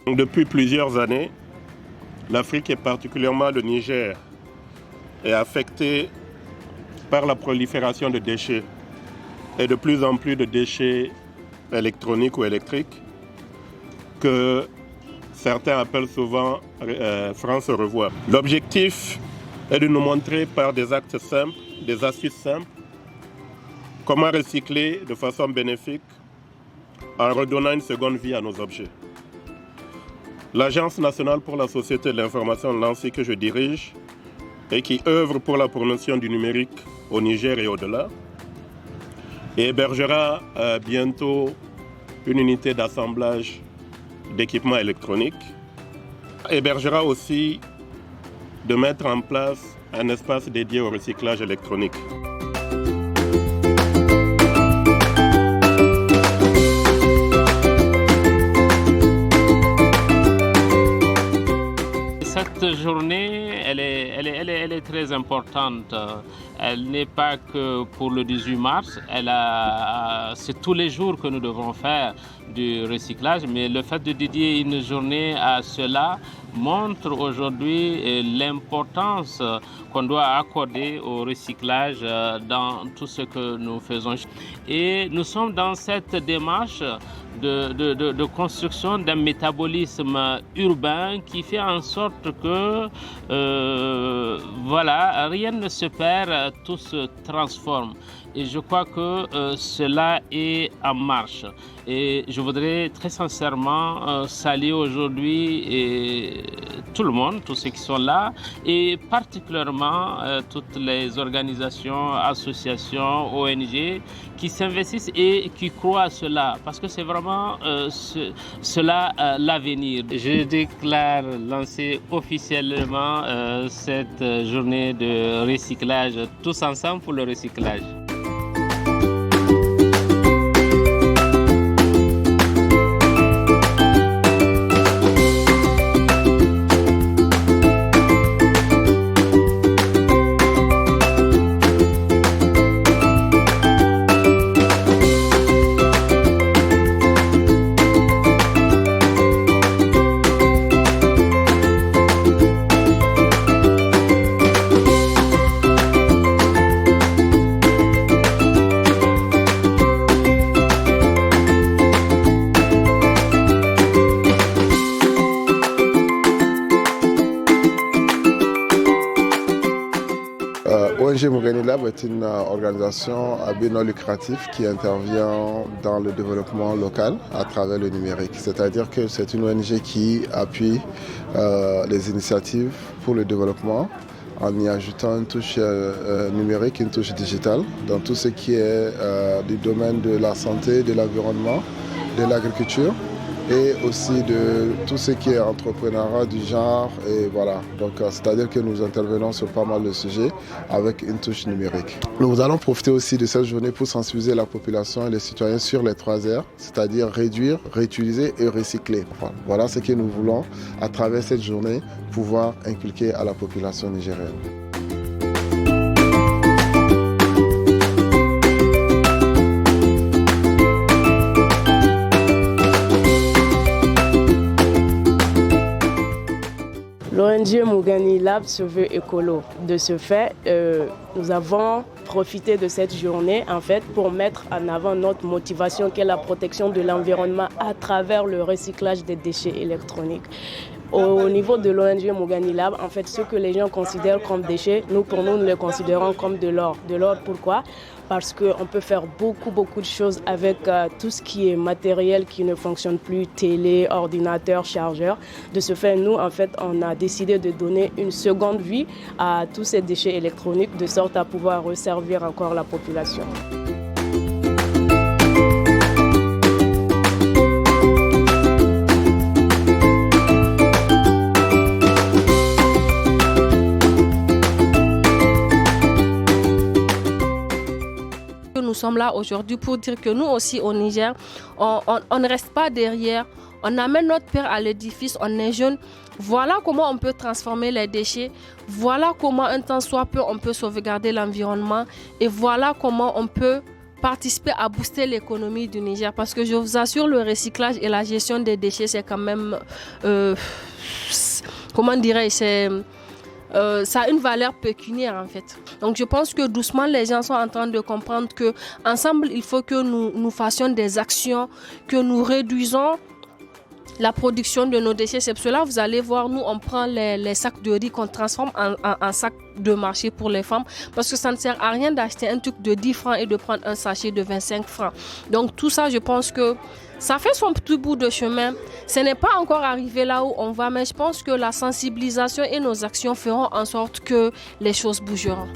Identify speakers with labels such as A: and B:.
A: Depuis plusieurs années, l'Afrique et particulièrement le Niger est affectée par la prolifération de déchets et de plus en plus de déchets électroniques ou électriques que certains appellent souvent France Revoit. L'objectif est de nous montrer par des actes simples, des astuces simples, comment recycler de façon bénéfique en redonnant une seconde vie à nos objets. L'Agence nationale pour la société de l'information l'ANSI que je dirige et qui œuvre pour la promotion du numérique au Niger et au-delà et hébergera bientôt une unité d'assemblage d'équipements électroniques, hébergera aussi de mettre en place un espace dédié au recyclage électronique.
B: Cette journée, elle est très importante. Elle n'est pas que pour le 18 mars, c'est tous les jours que nous devons faire du recyclage, mais le fait de dédier une journée à cela montre aujourd'hui l'importance qu'on doit accorder au recyclage dans tout ce que nous faisons. Et nous sommes dans cette démarche de construction d'un métabolisme urbain qui fait en sorte que rien ne se perd, tout se transforme. Et je crois que cela est en marche. Et je voudrais très sincèrement saluer aujourd'hui tout le monde, tous ceux qui sont là, et particulièrement toutes les organisations, associations, ONG qui s'investissent et qui croient à cela, parce que c'est vraiment cela l'avenir. Je déclare lancer officiellement cette journée de recyclage, tous ensemble pour le recyclage.
C: ONG Mougani Lab est une organisation à but non lucratif qui intervient dans le développement local à travers le numérique. C'est-à-dire que c'est une ONG qui appuie les initiatives pour le développement en y ajoutant une touche numérique, une touche digitale dans tout ce qui est du domaine de la santé, de l'environnement, de l'agriculture et aussi de tout ce qui est entrepreneuriat du genre. Et voilà, donc c'est-à-dire que nous intervenons sur pas mal de sujets avec une touche numérique. Nous allons profiter aussi de cette journée pour sensibiliser la population et les citoyens sur les 3 R, c'est-à-dire réduire, réutiliser et recycler. Voilà ce que nous voulons à travers cette journée pouvoir inculquer à la population nigérienne.
D: L'ONG Mougani Lab se veut écolo. De ce fait, nous avons profité de cette journée en fait, pour mettre en avant notre motivation qui est la protection de l'environnement à travers le recyclage des déchets électroniques. Au niveau de l'ONG Mougani Lab, en fait, ce que les gens considèrent comme déchets, pour nous, nous les considérons comme de l'or. De l'or, pourquoi ? Parce qu'on peut faire beaucoup de choses avec tout ce qui est matériel qui ne fonctionne plus, télé, ordinateur, chargeur. De ce fait, nous, en fait, on a décidé de donner une seconde vie à tous ces déchets électroniques de sorte à pouvoir resservir encore la population.
E: Nous sommes là aujourd'hui pour dire que nous aussi au Niger, on ne reste pas derrière, on amène notre pierre à l'édifice, on est jeune. Voilà comment on peut transformer les déchets, voilà comment un temps soit peu on peut sauvegarder l'environnement et voilà comment on peut participer à booster l'économie du Niger, parce que je vous assure, le recyclage et la gestion des déchets, c'est quand même, comment dirais-je, ça a une valeur pécuniaire en fait. Donc je pense que doucement les gens sont en train de comprendre que ensemble il faut que nous fassions des actions, que nous réduisons la production de nos déchets. C'est pour cela, vous allez voir, nous on prend les sacs de riz qu'on transforme en sacs de marché pour les femmes, parce que ça ne sert à rien d'acheter un truc de 10 francs et de prendre un sachet de 25 francs. Donc tout ça, je pense que ça fait son petit bout de chemin. Ce n'est pas encore arrivé là où on va, mais je pense que la sensibilisation et nos actions feront en sorte que les choses bougeront.